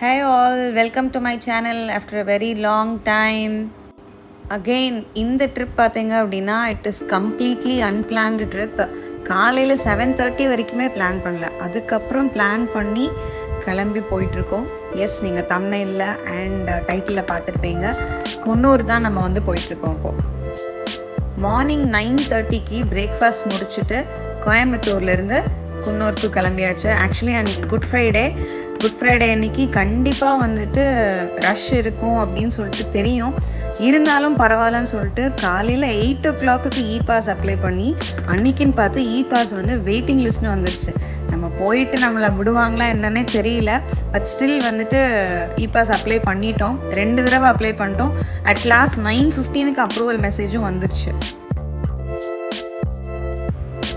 Hey all, welcome to my channel after a very long time. Again, இந்த trip பார்த்தீங்க அப்படின்னா it is completely unplanned trip. காலையில் 7:30 வரைக்குமே plan பண்ணல, அதுக்கப்புறம் பிளான் பண்ணி கிளம்பி போயிட்டுருக்கோம். எஸ், நீங்கள் தம்ப்நெயில்ல அண்ட் டைட்டிலில் பார்த்துருப்பீங்க, குன்னூர் தான் நம்ம வந்து போயிட்டுருக்கோம். இப்போது மார்னிங் 9:30க்கு பிரேக்ஃபாஸ்ட் முடிச்சுட்டு கோயம்புத்தூர்லேருந்து குன்னூருக்கு கிளம்பியாச்சு. ஆக்சுவலி அன்றைக்கி குட் ஃப்ரைடே அன்னைக்கு கண்டிப்பாக வந்துட்டு ரஷ் இருக்கும் அப்படின்னு சொல்லிட்டு தெரியும். இருந்தாலும் பரவாயில்லன்னு சொல்லிட்டு காலையில் 8 o'clock இ பாஸ் அப்ளை பண்ணி அன்னைக்குன்னு பார்த்து இ பாஸ் வந்து வெயிட்டிங் லிஸ்ட்னு வந்துடுச்சு. நம்ம போயிட்டு நம்மளை விடுவாங்களா என்னன்னே தெரியல. பட் ஸ்டில் வந்துட்டு இ பாஸ் அப்ளை பண்ணிட்டோம். 2 தடவை அப்ளை பண்ணிட்டோம். அட் லாஸ்ட் 9:15 அப்ரூவல் மெசேஜும் வந்துடுச்சு.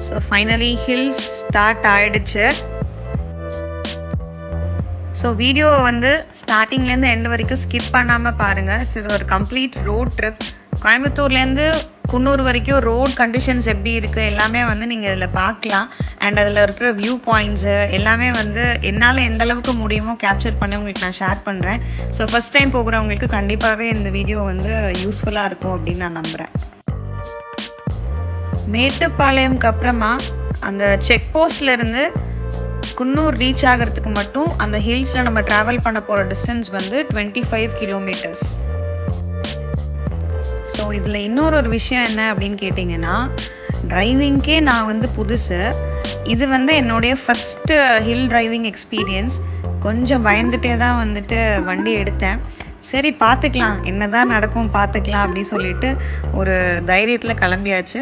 ஸோ ஃபைனலி ஹில்ஸ் ஸ்டார்ட் ஆகிடுச்சு. ஸோ வீடியோவை வந்து ஸ்டார்டிங்லேருந்து எண்ட் வரைக்கும் ஸ்கிப் பண்ணாமல் பாருங்கள். இது ஒரு கம்ப்ளீட் ரோட் ட்ரிப். கோயம்புத்தூர்லேருந்து குன்னூர் வரைக்கும் ரோட் கண்டிஷன்ஸ் எப்படி இருக்குது எல்லாமே வந்து நீங்கள் இதில் பார்க்கலாம். அண்ட் அதில் இருக்கிற வியூ பாயிண்ட்ஸு எல்லாமே வந்து என்னால் எந்த அளவுக்கு முடியுமோ கேப்சர் பண்ணி உங்களுக்கு நான் ஷேர் பண்ணுறேன். ஸோ ஃபஸ்ட் டைம் போகிறவங்களுக்கு கண்டிப்பாகவே இந்த வீடியோ வந்து யூஸ்ஃபுல்லாக இருக்கும் அப்படின்னு நான் நம்புகிறேன். மேட்டுப்பாளையம்க்கு அப்புறமா அந்த செக் போஸ்ட்லேருந்து குன்னூர் ரீச் ஆகிறதுக்கு மட்டும் அந்த ஹில்ஸில் நம்ம ட்ராவல் பண்ண போகிற டிஸ்டன்ஸ் வந்து 25 kilometers. ஸோ இதில் இன்னொரு விஷயம் என்ன அப்படின்னு கேட்டிங்கன்னா, டிரைவிங்க்கே நான் வந்து புதுசு. இது வந்து என்னுடைய ஃபஸ்ட்டு ஹில் டிரைவிங் எக்ஸ்பீரியன்ஸ். கொஞ்சம் பயந்துட்டே தான் வந்துட்டு வண்டி எடுத்தேன். சரி பார்த்துக்கலாம், என்ன தான் நடக்கும் பார்த்துக்கலாம் அப்படின்னு சொல்லிட்டு ஒரு தைரியத்தில் கிளம்பியாச்சு.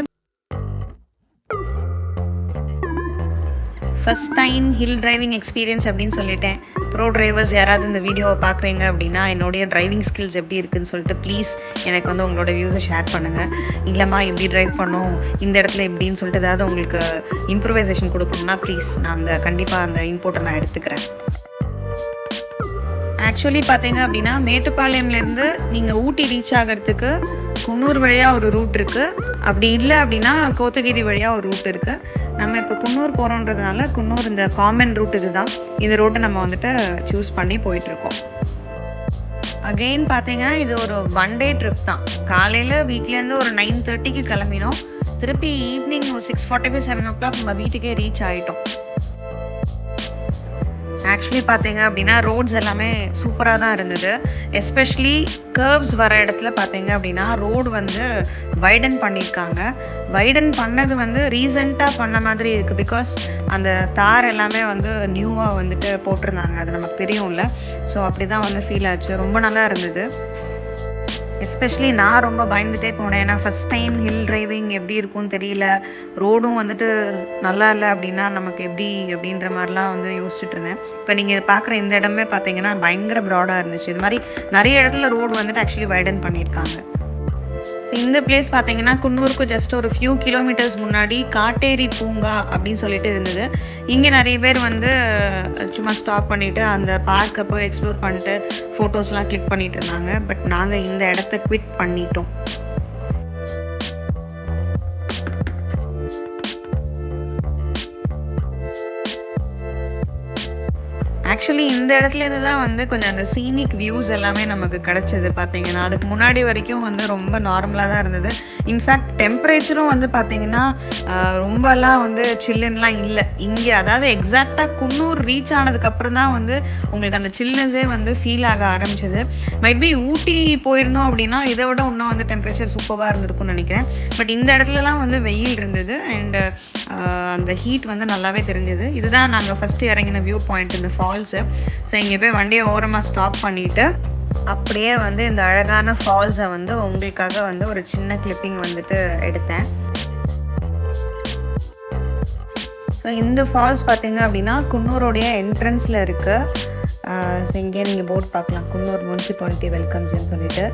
First time hill driving experience அப்படின்னு சொல்லிட்டேன். ப்ரோ டிரைவர்ஸ் யாராவது இந்த வீடியோவை பார்க்குறீங்க அப்படின்னா என்னுடைய டிரைவிங் ஸ்கில்ஸ் எப்படி இருக்குதுன்னு சொல்லிட்டு ப்ளீஸ் எனக்கு வந்து உங்களோட வியூஸை ஷேர் பண்ணுங்கள். இல்லைம்மா இப்படி ட்ரைவ் பண்ணோம், இந்த இடத்துல எப்படின்னு சொல்லிட்டு ஏதாவது உங்களுக்கு இம்ப்ரூவைசேஷன் கொடுக்கணும்னா ப்ளீஸ் நான் கண்டிப்பாக அந்த இன்புட்டை நான் எடுத்துக்கிறேன். ஆக்சுவலி பார்த்தீங்க அப்படின்னா மேட்டுப்பாளையம்லேருந்து நீங்கள் ஊட்டி ரீச் ஆகிறதுக்கு குன்னூர் வழியாக ஒரு ரூட் இருக்குது. அப்படி இல்லை அப்படின்னா கோத்தகிரி வழியாக ஒரு ரூட் இருக்குது. நம்ம இப்போ குன்னூர் போகிறோன்றதுனால குன்னூர் இந்த காமன் ரூட் இதுதான். இந்த ரூட்டை நம்ம வந்துட்டு சூஸ் பண்ணி போயிட்டுருக்கோம். அகெயின் பார்த்தீங்கன்னா இது ஒரு 1 day ட்ரிப் தான். காலையில் வீட்லேருந்து ஒரு 9:30க்கு கிளம்பினோம். திருப்பி ஈவினிங் ஒரு 6:45 7 o'clock நம்ம வீட்டுக்கே ரீச் ஆகிட்டோம். ஆக்சுவலி பார்த்தீங்க அப்படின்னா ரோட்ஸ் எல்லாமே சூப்பராக தான் இருந்தது. எஸ்பெஷலி கர்வ்ஸ் வர இடத்துல பார்த்தீங்க அப்படின்னா ரோடு வந்து வைடன் பண்ணியிருக்காங்க. வைடன் பண்ணது வந்து ரீசெண்டாக பண்ண மாதிரி இருக்குது. பிகாஸ் அந்த தார் எல்லாமே வந்து நியூவாக வந்துட்டு போட்டிருந்தாங்க, அது நமக்கு தெரியும்ல. ஸோ அப்படி தான் வந்து ஃபீல் ஆச்சு. ரொம்ப நல்லா இருந்தது. எஸ்பெஷலி நான் ரொம்ப பயந்துகிட்டே போனேன். ஏன்னா ஃபஸ்ட் டைம் ஹில் டிரைவிங் எப்படி இருக்கும்னு தெரியல. ரோடும் வந்துட்டு நல்லா இல்லை அப்படின்னா நமக்கு எப்படி அப்படின்ற மாதிரிலாம் வந்து யோசிச்சுட்டு இருந்தேன். இப்போ நீங்கள் பார்க்குற இந்த இடமே பார்த்தீங்கன்னா பயங்கர ப்ராடாக இருந்துச்சு. இது மாதிரி நிறைய இடத்துல ரோடு வந்துட்டு ஆக்சுவலி வைடன் பண்ணியிருக்காங்க. இந்த பிளேஸ் பார்த்தீங்கன்னா குன்னூருக்கு ஜஸ்ட் ஒரு ஃபியூ கிலோமீட்டர்ஸ் முன்னாடி காட்டேரி பூங்கா அப்படின்னு சொல்லிட்டு இருந்தது. இங்கே நிறைய பேர் வந்து சும்மா ஸ்டாப் பண்ணிவிட்டு அந்த பார்க்கை போய் எக்ஸ்ப்ளோர் பண்ணிட்டு ஃபோட்டோஸ்லாம் கிளிக் பண்ணிட்டு இருந்தாங்க. பட் நாங்கள் இந்த இடத்த குவிட் பண்ணிட்டோம். ஆக்சுவலி இந்த இடத்துலேருந்து தான் வந்து கொஞ்சம் அந்த சீனிக் வியூஸ் எல்லாமே நமக்கு கிடச்சிது. பார்த்தீங்கன்னா அதுக்கு முன்னாடி வரைக்கும் வந்து ரொம்ப நார்மலாக தான் இருந்தது. இன்ஃபேக்ட் டெம்பரேச்சரும் வந்து பார்த்தீங்கன்னா ரொம்பலாம் வந்து சில்லுன்னெலாம் இல்லை இங்கே. அதாவது எக்ஸாக்டாக குன்னூர் ரீச் ஆனதுக்கப்புறம் தான் வந்து உங்களுக்கு அந்த சில்னஸே வந்து ஃபீல் ஆக ஆரம்பிச்சது. மைட்பி ஊட்டி போயிருந்தோம் அப்படின்னா இதை விட இன்னும் வந்து டெம்பரேச்சர் சூப்பராக இருந்திருக்கும்னு நினைக்கிறேன். பட் இந்த இடத்துலலாம் வந்து வெயில் இருந்தது அண்டு அந்த ஹீட் வந்து நல்லாவே தெரிஞ்சது. இதுதான் நாங்கள் ஃபஸ்ட்டு இறங்கின வியூ பாயிண்ட், இந்த ஃபால்ஸு. ஸோ இங்கே போய் வண்டியை ஓரமாக ஸ்டாப் பண்ணிவிட்டு அப்படியே வந்து இந்த அழகான ஃபால்ஸை வந்து உங்களுக்காக வந்து ஒரு சின்ன கிளிப்பிங் வந்துட்டு எடுத்தேன். ஸோ இந்த ஃபால்ஸ் பார்த்தீங்க அப்படின்னா குன்னூரோடைய என்ட்ரன்ஸில் இருக்குது. ஸோ இங்கே நீங்கள் போர்ட் பார்க்கலாம், குன்னூர் முனிசிபாலிட்டி வெல்கம்ஸ்ன்னு சொல்லிட்டு.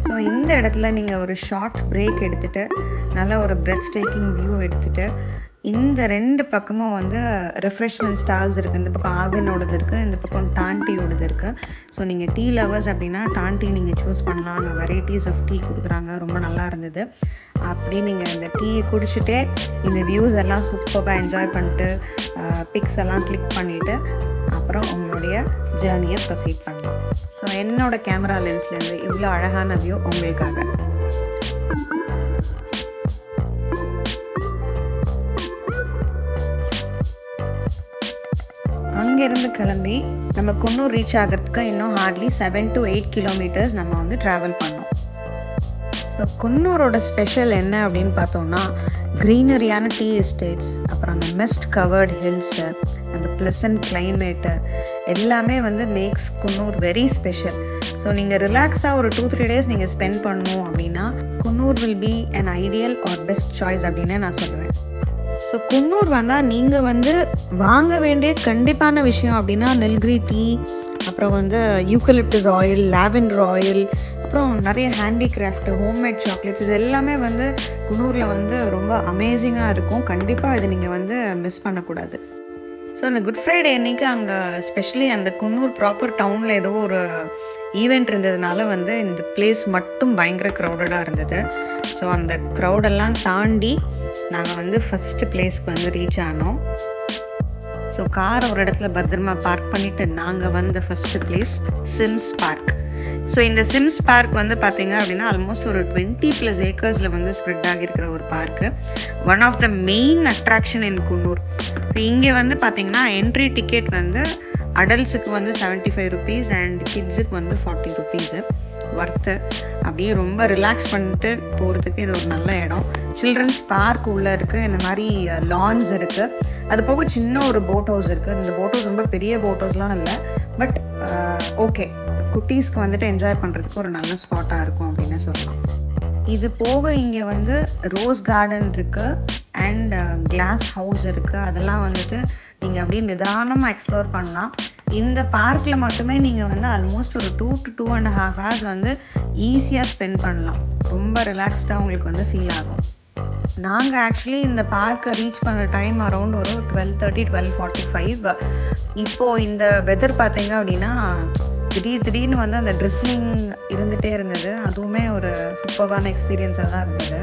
ஸோ இந்த இடத்துல நீங்கள் ஒரு ஷார்ட் பிரேக் எடுத்துகிட்டு நல்ல ஒரு பிரெத் டேக்கிங் வியூ எடுத்துகிட்டு இந்த 2 பக்கமும் வந்து ரெஃப்ரெஷ்மெண்ட் ஸ்டால்ஸ் இருக்குது. இந்த பக்கம் ஆவினோடது இருக்குது, இந்த பக்கம் டான்டியோடது இருக்குது. ஸோ நீங்கள் டீ லவர்ஸ் அப்படின்னா டான்டி நீங்கள் சூஸ் பண்ணலாம். அங்கே வெரைட்டிஸ் ஆஃப் டீ கொடுக்குறாங்க, ரொம்ப நல்லா இருந்தது. அப்படி நீங்கள் இந்த டீயை குடிச்சிட்டே இந்த வியூஸ் எல்லாம் சூப்பராக என்ஜாய் பண்ணிட்டு பிக்ஸ் எல்லாம் கிளிக் பண்ணிவிட்டு அப்புறம் உங்களுடைய ஜேர்னியை ப்ரொசீட் பண்ணலாம். ஸோ என்னோட கேமரா லென்ஸ்லேருந்து இவ்வளோ அழகான வியூ உங்களுக்காக. அங்கேருந்து கிளம்பி நம்ம குன்னூர் ரீச் ஆகிறதுக்கு இன்னும் ஹார்ட்லி 7 to 8 கிலோமீட்டர்ஸ் நம்ம வந்து ட்ராவல் பண்ணோம். ஸோ குன்னூரோட ஸ்பெஷல் என்ன அப்படின்னு பார்த்தோம்னா க்ரீனரியான டீ எஸ்டேட்ஸ், அப்புறம் அந்த மிஸ்ட் கவர்டு ஹில்ஸு, அந்த ப்ளசன்ட் கிளைமேட்டு எல்லாமே வந்து makes Coonoor very special. So நீங்கள் ரிலாக்ஸாக ஒரு 2-3 டேஸ் நீங்கள் ஸ்பெண்ட் பண்ணணும் அப்படின்னா Coonoor will be an ideal or best choice அப்படின்னு நான் சொல்லுவேன். ஸோ குன்னூர் வந்தால் நீங்கள் வந்து வாங்க வேண்டிய கண்டிப்பான விஷயம் அப்படின்னா நெல்கிரி டீ, அப்புறம் வந்து யூக்கலிப்டஸ் ஆயில், லாவெண்டர் ஆயில், அப்புறம் நிறைய ஹேண்டிகிராஃப்ட், ஹோம்மேட் சாக்லேட்ஸ், இது எல்லாமே வந்து குன்னூரில் வந்து ரொம்ப அமேசிங்காக இருக்கும். கண்டிப்பாக இது நீங்கள் வந்து மிஸ் பண்ணக்கூடாது. ஸோ அந்த குட் ஃப்ரைடே அன்றைக்கி அங்கே ஸ்பெஷலி அந்த குன்னூர் ப்ராப்பர் டவுனில் ஏதோ ஒரு ஈவெண்ட் இருந்ததுனால வந்து இந்த பிளேஸ் மட்டும் பயங்கர க்ரௌடடாக இருந்தது. ஸோ அந்த க்ரௌடெல்லாம் தாண்டி நாங்கள் வந்து ஃபஸ்ட்டு பிளேஸ்க்கு வந்து ரீச் ஆனோம். ஸோ காரை ஒரு இடத்துல பத்திரமா பார்க் பண்ணிவிட்டு நாங்கள் வந்த first place Sims park. So இந்த சிம்ஸ் பார்க் வந்து பார்த்திங்க அப்படின்னா ஆல்மோஸ்ட் ஒரு 20+ ஏக்கர்ஸில் வந்து ஸ்ப்ரெட் ஆகியிருக்கிற ஒரு park. One of the main attraction in Coonoor. So இங்கே வந்து பார்த்திங்கன்னா என்ட்ரி டிக்கெட் வந்து அடல்ட்ஸுக்கு வந்து 75 rupees அண்ட் கிட்ஸுக்கு வந்து 40 rupees. ஒர்த்து. அப்படியே ரொம்ப ரிலாக்ஸ் பண்ணிட்டு போகிறதுக்கு இது ஒரு நல்ல இடம். சில்ட்ரன்ஸ் பார்க் உள்ளே இருக்குது, இந்த மாதிரி லான்ஸ் இருக்குது. அது போக சின்ன ஒரு போட் ஹவுஸ் இருக்குது. இந்த போட் ஹவுஸ் ரொம்ப பெரிய போட் ஹவுஸ்லாம் இல்லை, பட் ஓகே, குட்டீஸ்க்கு வந்துட்டு என்ஜாய் பண்ணுறதுக்கு ஒரு நல்ல ஸ்பாட்டாக இருக்கும் அப்படின்னு சொல்லலாம். இது போக இங்கே வந்து ரோஸ் கார்டன் இருக்குது அண்ட் கிளாஸ் ஹவுஸ் இருக்குது. அதெல்லாம் வந்துட்டு நீங்கள் அப்படியே நிதானமாக எக்ஸ்ப்ளோர் பண்ணலாம். இந்த பார்க்கில் மட்டுமே நீங்கள் வந்து ஆல்மோஸ்ட் ஒரு 2 to 2.5 hours வந்து ஈஸியாக ஸ்பெண்ட் பண்ணலாம். ரொம்ப ரிலாக்ஸ்டாக உங்களுக்கு வந்து ஃபீல் ஆகும். நாங்கள் ஆக்சுவலி இந்த பார்க்கை ரீச் பண்ணுற டைம் அரௌண்ட் ஒரு 12:30, 12:45. இப்போது இந்த வெதர் பார்த்தீங்க அப்படின்னா திடீர்னு வந்து அந்த ட்ரிஸ்லிங் இருந்துகிட்டே இருந்தது. அதுவுமே ஒரு சூப்பரான எக்ஸ்பீரியன்ஸாக தான் இருந்தது.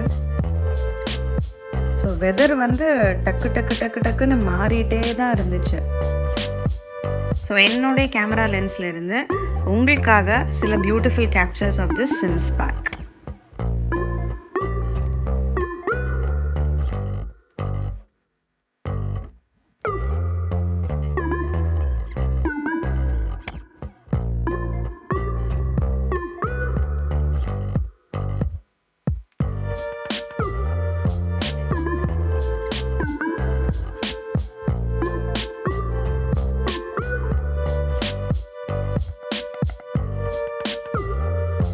ஸோ வெதர் வந்து டக்குன்னு மாறிட்டே தான் இருந்துச்சு. ஸோ என்னுடைய கேமரா லென்ஸில் இருந்து உங்களுக்காக சில beautiful captures of this Sims park.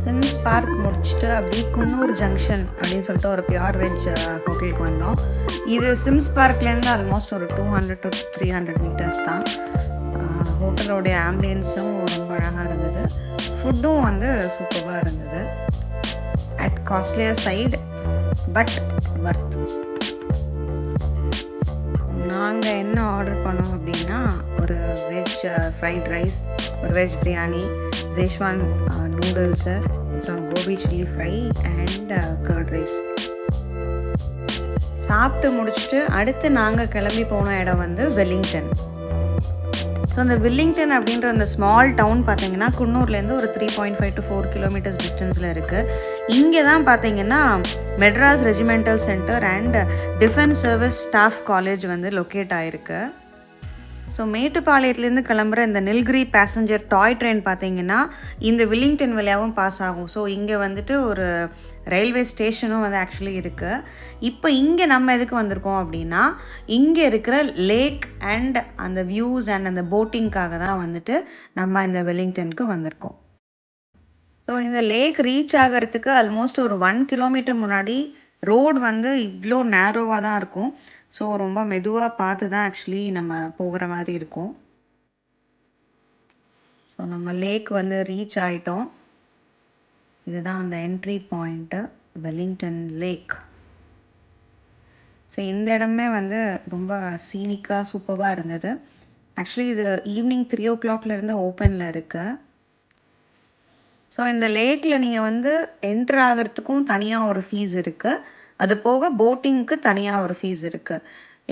Sims park முடிச்சுட்டு அப்படி குன்னூர் ஜங்ஷன் அப்படின்னு சொல்லிட்டு ஒரு பியூர் வெஜ் ஹோட்டலுக்கு வந்தோம். இது சிம்ஸ் பார்க்லேருந்து ஆல்மோஸ்ட் ஒரு 200 to 300 meters தான். ஹோட்டலோடைய ஆம்பியன்ஸும் ரொம்ப அழகாக இருந்தது. ஃபுட்டும் வந்து சூப்பராக இருந்தது. At costlier side but worth. நாங்கள் என்ன ஆர்டர் பண்ணோம் அப்படின்னா ஒரு வெஜ் ஃப்ரைட் ரைஸ், ஒரு வெஜ் பிரியாணி, ஜேஷ்வான் நூடுல்ஸு, அப்புறம் gobi chilli fry and curd rice சாப்பிட்டு முடிச்சுட்டு அடுத்து நாங்கள் கிளம்பி போன இடம் வந்து வெல்லிங்டன். ஸோ அந்த வெல்லிங்டன் அப்படின்ற அந்த ஸ்மால் டவுன் பார்த்தீங்கன்னா குன்னூர்லேருந்து ஒரு 3.5 to 4 kilometers டிஸ்டன்ஸில் இருக்குது. இங்கே தான் பார்த்தீங்கன்னா Madras regimental centre and defence service staff college வந்து லொக்கேட் ஆகிருக்கு. ஸோ மேட்டுப்பாளையத்துலேருந்து கிளம்புற இந்த நெல்கிரி பேசஞ்சர் டாய் ட்ரெயின் பார்த்தீங்கன்னா இந்த வெல்லிங்டன் வழியாகவும் பாஸ் ஆகும். ஸோ இங்கே வந்துட்டு ஒரு ரயில்வே ஸ்டேஷனும் வந்து ஆக்சுவலி இருக்குது. இப்போ இங்கே நம்ம எதுக்கு வந்திருக்கோம் அப்படின்னா இங்கே இருக்கிற லேக் அண்ட் அந்த வியூஸ் அண்ட் அந்த போட்டிங்காக தான் வந்துட்டு நம்ம இந்த வெல்லிங்டனுக்கு வந்திருக்கோம். ஸோ இந்த லேக் ரீச் ஆகிறதுக்கு ஆல்மோஸ்ட் ஒரு 1 kilometer முன்னாடி ரோடு வந்து இவ்வளோ நேரோவாக தான் இருக்கும். ஸோ ரொம்ப மெதுவாக பார்த்து தான் ஆக்சுவலி நம்ம போகிற மாதிரி இருக்கும். ஸோ நம்ம லேக் வந்து ரீச் ஆகிட்டோம். இதுதான் அந்த entry point, Wellington lake. So இந்த இடமே வந்து ரொம்ப சீனிக்காக சூப்பராக இருந்தது. ஆக்சுவலி இது ஈவினிங் 3:00 ஓப்பனில் இருக்குது. ஸோ இந்த லேக்கில் நீங்கள் வந்து என்ட்ரு ஆகிறதுக்கும் தனியாக ஒரு ஃபீஸ் இருக்குது. அது போக போட்டிங்க்கு தனியாக ஒரு ஃபீஸ் இருக்குது.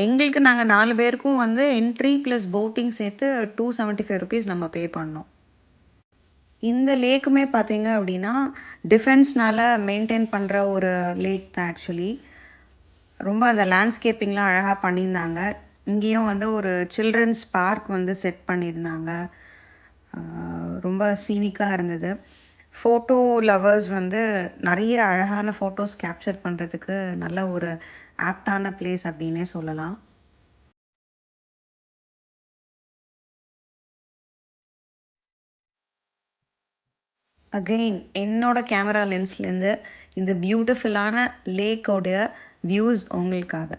எங்களுக்கு நாங்கள் 4 பேருக்கும் வந்து என்ட்ரி ப்ளஸ் போட்டிங் சேர்த்து ₹275 நம்ம பே பண்ணோம். இந்த லேக்குமே பார்த்தீங்க அப்படின்னா டிஃபென்ஸ்னால மெயின்டைன் பண்ணுற ஒரு லேக் தான் ஆக்சுவலி. ரொம்ப அந்த லேண்ட்ஸ்கேப்பிங்லாம் அழகாக பண்ணியிருந்தாங்க. இங்கேயும் வந்து ஒரு சில்ட்ரன்ஸ் பார்க் வந்து செட் பண்ணியிருந்தாங்க. ரொம்ப சீனிக்காக இருந்தது. ஃபோட்டோ லவர்ஸ் வந்து நிறைய அழகான ஃபோட்டோஸ் கேப்சர் பண்ணுறதுக்கு நல்ல ஒரு ஆப்டான பிளேஸ் அப்படின்னே சொல்லலாம். அகெயின் என்னோட கேமரா லென்ஸ்லேருந்து இந்த பியூட்டிஃபுல்லான லேக்கோடைய வியூஸ் உங்களுக்காக.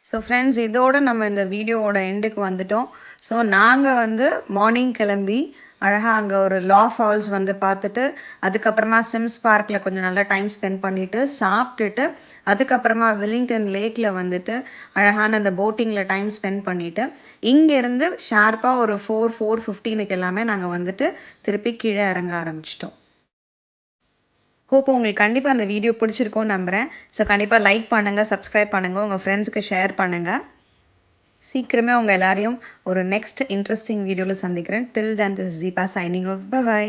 ஸோ ஃப்ரெண்ட்ஸ், இதோட நம்ம இந்த வீடியோவோட எண்டுக்கு வந்துட்டோம். ஸோ நாங்கள் வந்து மார்னிங் கிளம்பி அழகாக அங்கே ஒரு லா ஃபால்ஸ் வந்து பார்த்துட்டு, அதுக்கப்புறமா சிம்ஸ் பார்க்கில் கொஞ்சம் நல்லா டைம் ஸ்பெண்ட் பண்ணிவிட்டு சாப்பிட்டுட்டு, அதுக்கப்புறமா வெல்லிங்டன் லேக்கில் வந்துட்டு அழகான அந்த போட்டிங்கில் டைம் ஸ்பெண்ட் பண்ணிவிட்டு, இங்கேருந்து ஷார்ப்பாக ஒரு 4:15 எல்லாமே நாங்கள் வந்துட்டு திருப்பி கீழே இறங்க ஆரம்பிச்சிட்டோம். ஹோப் உங்களுக்கு கண்டிப்பாக அந்த வீடியோ பிடிச்சிருக்கும்னு நம்புகிறேன். ஸோ கண்டிப்பாக லைக் பண்ணுங்கள், சப்ஸ்கிரைப் பண்ணுங்கள், உங்கள் ஃப்ரெண்ட்ஸுக்கு ஷேர் பண்ணுங்கள். சீக்கிரமே உங்கள் எல்லாரையும் ஒரு நெக்ஸ்ட் இன்ட்ரெஸ்டிங் வீடியோவில் சந்திக்கிறேன். Till then this Deepa signing off. By.